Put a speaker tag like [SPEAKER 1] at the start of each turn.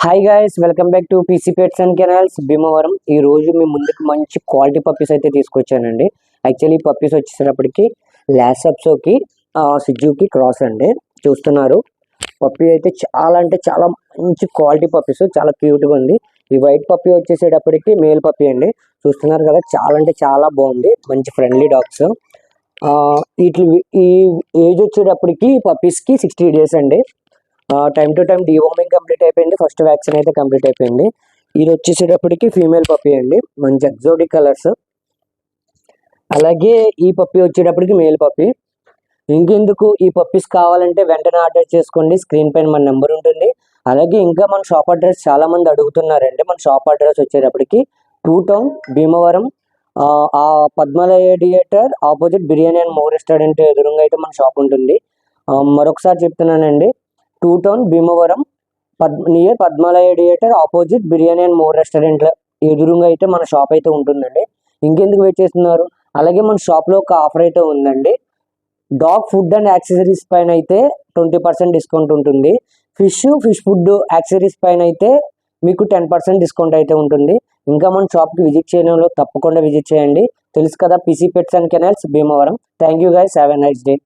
[SPEAKER 1] Hi guys, welcome back to PC pets and canals Bhimavaram. ఈ రోజు మీ ముందుకు మంచి క్వాలిటీ పప్పీస్ అయితే తీసుకొచ్చానండి. యాక్చువల్లీ ఈ పప్పీస్ వచ్చేసేటప్పటికి లాసప్సోకి సిజ్జుకి క్రాస్ అండి. చూస్తున్నారు, పప్పీ అయితే చాలా అంటే చాలా మంచి క్వాలిటీ పప్పీస్, చాలా క్యూట్గా ఉంది. ఈ వైట్ పప్పీ వచ్చేసేటప్పటికి మేల్ పప్పీ అండి. చూస్తున్నారు కదా, చాలా అంటే చాలా బాగుంది. మంచి ఫ్రెండ్లీ డాగ్స్. వీటి ఈ ఏజ్ వచ్చేటప్పటికి పప్పీస్కి 60 days అండి. Time to time deworming complete అయిపోయింది. ఫస్ట్ వ్యాక్సిన్ అయితే కంప్లీట్ అయిపోయింది. ఇది వచ్చేసేటప్పటికి ఫీమేల్ పప్పీ అండి, మంచి ఎగ్జోటిక్ కలర్స్. అలాగే ఈ పప్పీ వచ్చేటప్పటికి మేల్ పప్పీ. ఇంకెందుకు, ఈ పప్పీస్ కావాలంటే వెంటనే ఆర్డర్ చేసుకోండి. స్క్రీన్ పైన మన నెంబర్ ఉంటుంది. అలాగే ఇంకా మన షాప్ అడ్రస్ చాలా మంది అడుగుతున్నారండి. మన షాప్ అడ్రస్ వచ్చేటప్పటికి 2 Town భీమవరం, ఆ Padmalaya theatre opposite biryani and more restaurant ఎదురుగా అయితే మన షాప్ ఉంటుంది. మరొకసారి చెప్తున్నానండి, 2 Town Bhimavaram, near Padmalaya theatre opposite biryani and more restaurant ఎదురుగా అయితే మన షాప్ అయితే ఉంటుందండి. ఇంకెందుకు వెయిట్ చేస్తున్నారు? అలాగే మన షాప్లో ఒక ఆఫర్ అయితే ఉందండి. డాగ్ ఫుడ్ అండ్ యాక్సెసరీస్ పైన అయితే 20% డిస్కౌంట్ ఉంటుంది. ఫిష్ ఫుడ్ యాక్సెసరీస్ పైన అయితే మీకు 10% డిస్కౌంట్ అయితే ఉంటుంది. ఇంకా మన షాప్కి విజిట్ చేయడంలో తప్పకుండా విజిట్ చేయండి. తెలుసు కదా, PC pets and canals Bhimavaram. Thank you guys, have a nice day.